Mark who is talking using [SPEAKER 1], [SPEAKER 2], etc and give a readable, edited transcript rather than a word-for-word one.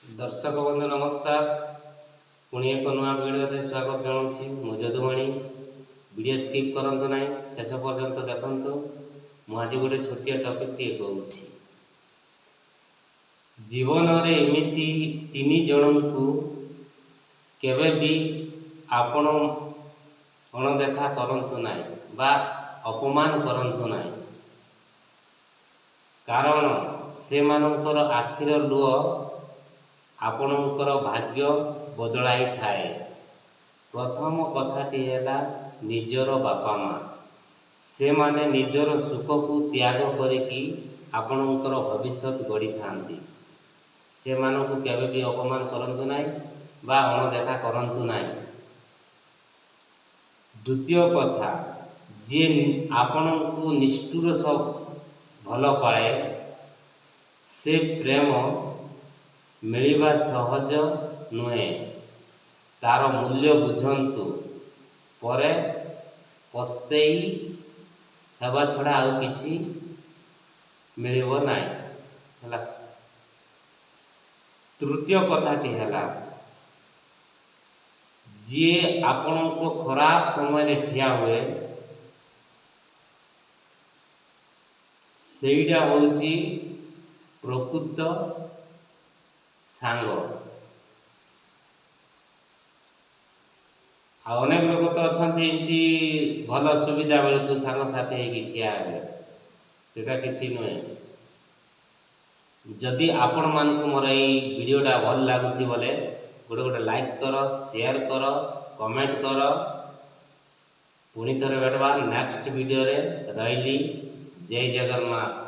[SPEAKER 1] दर्शक बंधु नमस्कार। पुणी एक नुआ वीडियो स्वागत जनाऊँ। मु जदुमणि वीडियो स्किप करंतु नहीं, शेष पर्यंत देखंतु। आज गोटे छोटिया टॉपिक टी कहूँ। जीवन रे एमिति तीन जन को केवे भी आपण अणदेखा करंतु नहीं बा अपमान करंतु नहीं, कारण से मानकर आखिर लुह आपणकर भाग्य बदलाई थाए। प्रथम कथाटी है निजर बापा माँ, से माने निजर सुख को त्याग करिकी आपणकर भविष्य गढ़ी था। से मानक केवे भी अपमान करंतु नहीं बा अणदेखा करंतु नहीं। द्वितीय कथा, जे आपण को निष्ठुर सब भल पाए से प्रेम मिलवा सहज नुहे। तार मूल्य बुझंतु, परे पस्तेई हेबा छड़ा आउ किछि मिलिबो नाही हला। तृतीय कथाटी हला, जे आपण को खराब समय रे ठिया हुए सेइडा होछि प्रकृत सांग। अनेक लोग तो अच्छा भल सुविधा बेलू तो सांग साथी ठिया हे, सेटा किसी नुहे। जदि आपण मान को मोर ये वीडियोटा भल लगुच बोले गोटे गोटे लाइक कर, शेयर कर, कमेंट कर। पुणी थरे भेटवा नेक्स्ट वीडियो रे। रही जय जगन्नाथ।